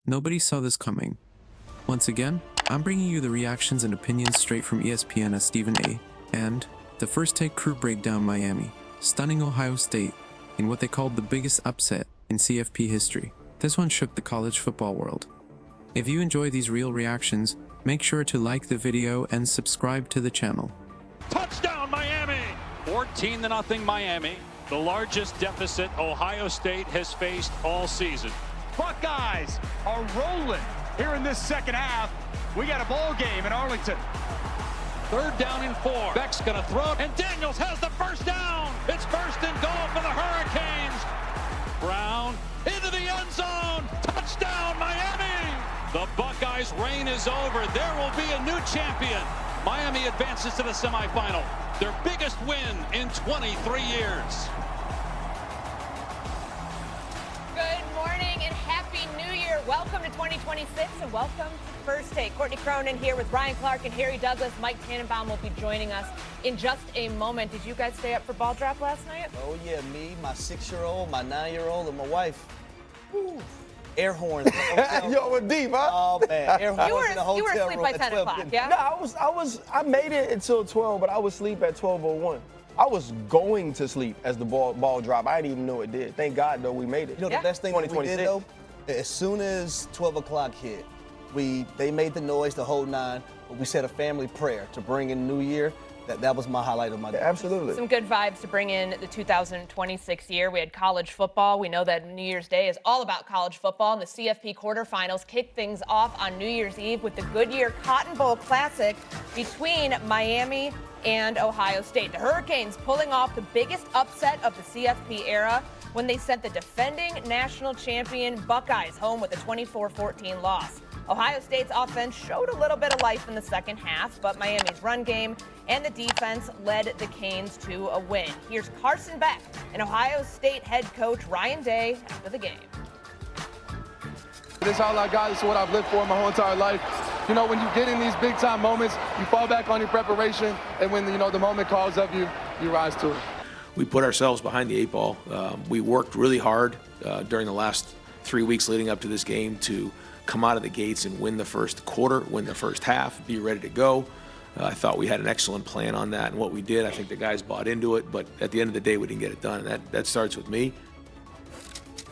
Nobody saw this coming. Once again, I'm bringing you the reactions and opinions straight from ESPN as Stephen A. and the First Take crew break down Miami, stunning Ohio State in what they called the biggest upset in CFP history. This one shook the college football world. If you enjoy these real reactions, make sure to like the video and subscribe to the channel. Touchdown Miami! 14-0 Miami, the largest deficit Ohio State has faced all season. Buckeyes are rolling here in this second half. We got a ball game in Arlington. 3rd down and 4. Beck's gonna throw, and Daniels has the first down. It's 1st and goal for the Hurricanes. Brown into the end zone. Touchdown Miami! The Buckeyes' reign is over. There will be a new champion. Miami advances to the semifinal. Their biggest win in 23 years. Good morning and Happy New Year. Welcome to 2026 and welcome to First Take. Courtney Cronin here with Brian Clark and Harry Douglas. Mike Tannenbaum will be joining us in just a moment. Did you guys stay up for ball drop last night? Oh, yeah, me, my 6-year-old, my 9-year-old, and my wife. Woo. Air horns. Yo, we're deep, huh? Oh, man. Air horns You in the hotel were asleep room by at 10 o'clock, 12. yeah? I made it until 12, but I was asleep at 12:01. I was going to sleep as the ball dropped. I didn't even know it did. Thank God, though, we made it. You know the best thing that we did, 2026. though? As soon as 12 o'clock hit, they made the noise, the whole 9, but we said a family prayer to bring in New Year. That was my highlight of my day. Absolutely. Some good vibes to bring in the 2026 year. We had college football. We know that New Year's Day is all about college football, and the CFP quarterfinals kicked things off on New Year's Eve with the Goodyear Cotton Bowl Classic between Miami and Ohio State. The Hurricanes pulling off the biggest upset of the CFP era when they sent the defending national champion Buckeyes home with a 24-14 loss. Ohio State's offense showed a little bit of life in the second half, but Miami's run game and the defense led the Canes to a win. Here's Carson Beck and Ohio State head coach Ryan Day after the game. This is all I got. This is what I've lived for my whole entire life. You know, when you get in these big-time moments, you fall back on your preparation, and when, you know, the moment calls of you, you rise to it. We put ourselves behind the 8 ball. We worked really hard during the last 3 weeks leading up to this game to come out of the gates and win the first quarter, win the first half, be ready to go. I thought we had an excellent plan on that and what we did. I think the guys bought into it, but at the end of the day, we didn't get it done, and that starts with me.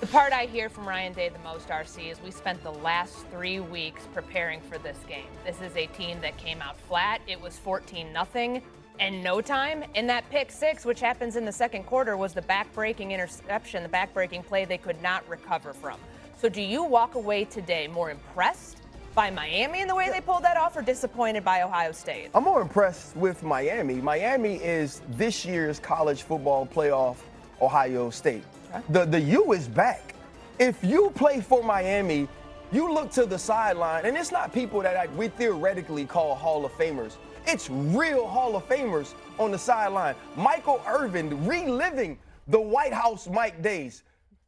The part I hear from Ryan Day the most, RC, is we spent the last 3 weeks preparing for this game. This is a team that came out flat. It was 14-0 in no time. And that pick six, which happens in the second quarter, was the back-breaking interception, the back-breaking play they could not recover from. So do you walk away today more impressed by Miami in the way they pulled that off or disappointed by Ohio State? I'm more impressed with Miami. Miami is this year's college football playoff Ohio State. Okay. The U is back. If you play for Miami, you look to the sideline, and it's not people that we theoretically call Hall of Famers. It's real Hall of Famers on the sideline. Michael Irvin reliving the White House Mike days.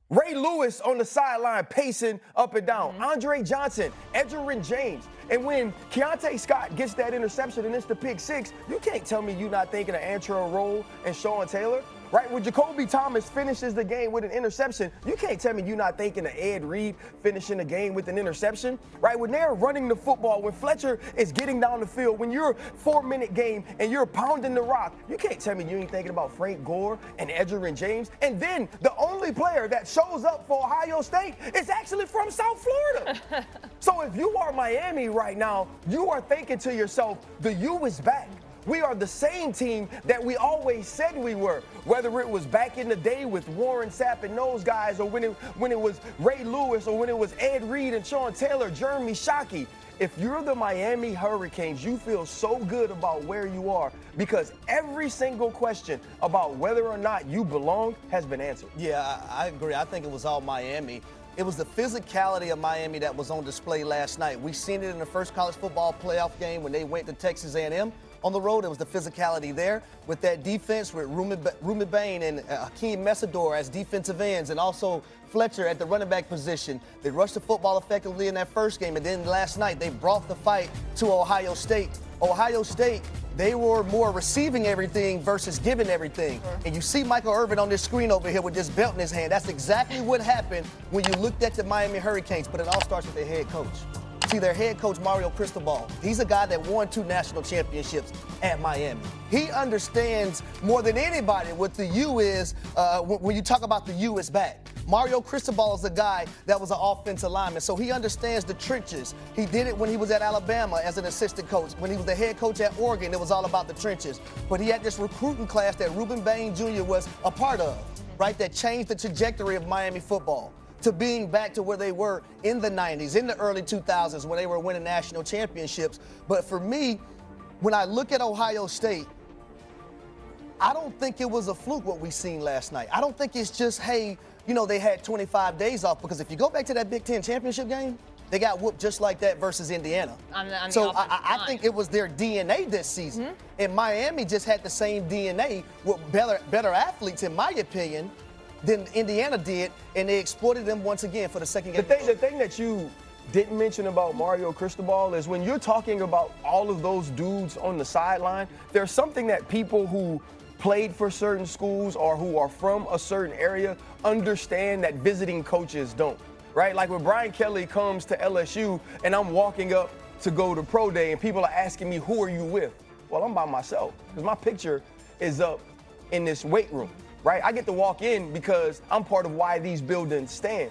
Ray Lewis on the sideline pacing up and down. Andre Johnson, Edgerrin James. And when Keontae Scott gets that interception and it's the pick six, you can't tell me you're not thinking of Antrell Roll and Sean Taylor. Right, when Jacoby Thomas finishes the game with an interception, you can't tell me you're not thinking of Ed Reed finishing the game with an interception. Right, when they're running the football, when Fletcher is getting down the field, when you're a 4-minute game and you're pounding the rock, you can't tell me you ain't thinking about Frank Gore and Edgerrin James. And then the only player that shows up for Ohio State is actually from South Florida. So if you are Miami right now, you are thinking to yourself, the U is back. We are the same team that we always said we were, whether it was back in the day with Warren Sapp and those guys, or when it was Ray Lewis, or when it was Ed Reed and Sean Taylor, Jeremy Shockey. If you're the Miami Hurricanes, you feel so good about where you are because every single question about whether or not you belong has been answered. Yeah, I agree. I think it was all Miami. It was the physicality of Miami that was on display last night. We seen it in the first college football playoff game when they went to Texas A&M. On the road, it was the physicality there with that defense with Rumi Bain and Hakeem Messador as defensive ends, and also Fletcher at the running back position. They rushed the football effectively in that first game, and then last night they brought the fight to Ohio State. Ohio State they were more receiving everything versus giving everything. And you see Michael Irvin on this screen over here with this belt in his hand. That's exactly what happened when you looked at the Miami Hurricanes, but it all starts with their head coach. See, their head coach, Mario Cristobal, he's a guy that won 2 national championships at Miami. He understands more than anybody what the U is when you talk about the U is back. Mario Cristobal is a guy that was an offensive lineman, so he understands the trenches. He did it when he was at Alabama as an assistant coach. When he was the head coach at Oregon, it was all about the trenches. But he had this recruiting class that Reuben Bain Jr. was a part of, right, that changed the trajectory of Miami football to being back to where they were in the 90s, in the early 2000s when they were winning national championships. But for me, when I look at Ohio State, I don't think it was a fluke what we seen last night. I don't think it's just, hey, you know, they had 25 days off, because if you go back to that Big Ten championship game, they got whooped just like that versus Indiana. So I think it was their DNA this season. And Miami just had the same DNA with better athletes, in my opinion, than Indiana did, and they exploited them once again for the second game. The thing that you didn't mention about Mario Cristobal is when you're talking about all of those dudes on the sideline, there's something that people who played for certain schools or who are from a certain area understand that visiting coaches don't, right? Like when Brian Kelly comes to LSU and I'm walking up to go to Pro Day and people are asking me, who are you with? Well, I'm by myself, because my picture is up in this weight room, right? I get to walk in because I'm part of why these buildings stand.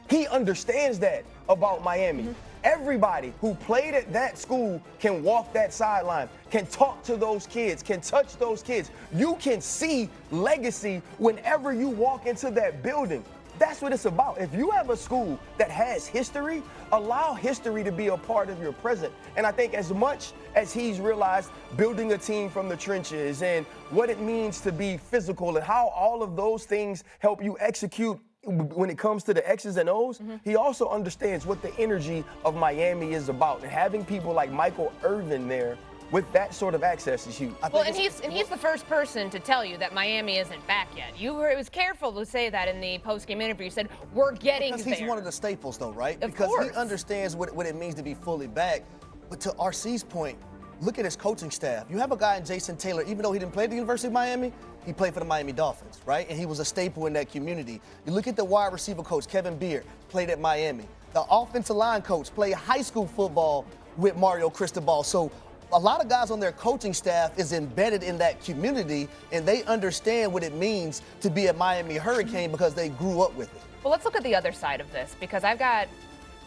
He understands that about Miami. Everybody who played at that school can walk that sideline, can talk to those kids, can touch those kids. You can see legacy whenever you walk into that building. That's what it's about. If you have a school that has history, allow history to be a part of your present. And I think as much as he's realized building a team from the trenches and what it means to be physical and how all of those things help you execute when it comes to the X's and O's, he also understands what the energy of Miami is about. And having people like Michael Irvin there with that sort of access is huge. Well, and he's the first person to tell you that Miami isn't back yet. It was careful to say that in the post-game interview. You said, we're getting there. Because he's one of the staples, though, right? Of because course. He understands what it means to be fully back. But to RC's point, look at his coaching staff. You have a guy in Jason Taylor, even though he didn't play at the University of Miami, he played for the Miami Dolphins, right? And he was a staple in that community. You look at the wide receiver coach, Kevin Beard, played at Miami. The offensive line coach played high school football with Mario Cristobal. So a lot of guys on their coaching staff is embedded in that community, and they understand what it means to be a Miami Hurricane because they grew up with it. Well, let's look at the other side of this, because I've got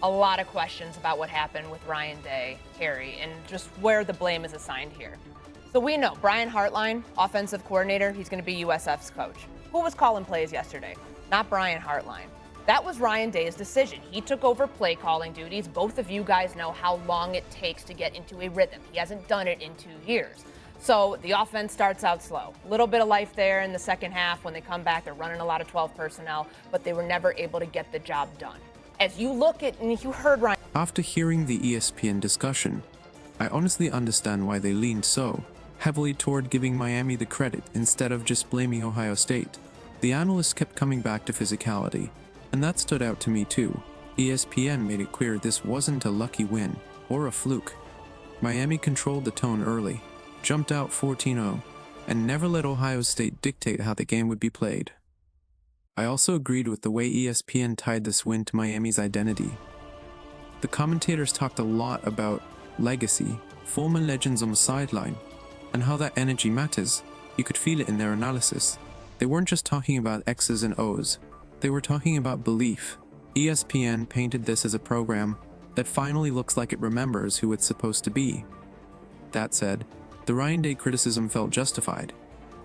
a lot of questions about what happened with Ryan Day, Harry, and just where the blame is assigned here. So we know Brian Hartline, offensive coordinator, he's going to be USF's coach. Who was calling plays yesterday? Not Brian Hartline. That was Ryan Day's decision. He took over play calling duties. Both of you guys know how long it takes to get into a rhythm. He hasn't done it in 2 years. So the offense starts out slow. A little bit of life there in the second half. When they come back, they're running a lot of 12 personnel, but they were never able to get the job done. As you look at, and you heard Ryan. After hearing the ESPN discussion, I honestly understand why they leaned so heavily toward giving Miami the credit instead of just blaming Ohio State. The analysts kept coming back to physicality, and that stood out to me too. ESPN made it clear this wasn't a lucky win or a fluke. Miami controlled the tone early, jumped out 14-0, and never let Ohio State dictate how the game would be played. I also agreed with the way ESPN tied this win to Miami's identity. The commentators talked a lot about legacy, former legends on the sideline, and how that energy matters. You could feel it in their analysis. They weren't just talking about X's and O's, they were talking about belief. ESPN painted this as a program that finally looks like it remembers who it's supposed to be. That said, the Ryan Day criticism felt justified.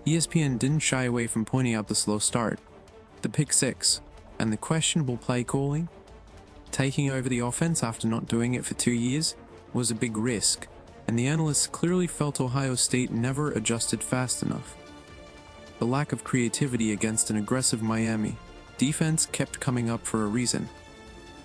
ESPN didn't shy away from pointing out the slow start, the pick six, and the questionable play calling. Taking over the offense after not doing it for 2 years was a big risk, and the analysts clearly felt Ohio State never adjusted fast enough. The lack of creativity against an aggressive Miami defense kept coming up for a reason.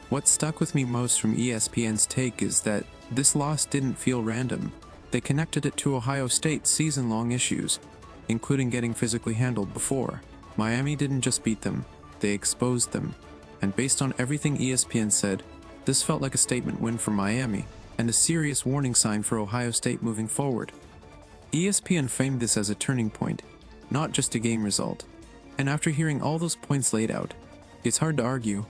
What stuck with me most from ESPN's take is that this loss didn't feel random. They connected it to Ohio State's season-long issues, including getting physically handled before. Miami didn't just beat them, they exposed them. And based on everything ESPN said, this felt like a statement win for Miami, and a serious warning sign for Ohio State moving forward. ESPN framed this as a turning point, not just a game result. And after hearing all those points laid out, it's hard to argue.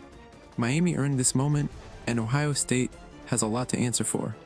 Miami earned this moment, and Ohio State has a lot to answer for.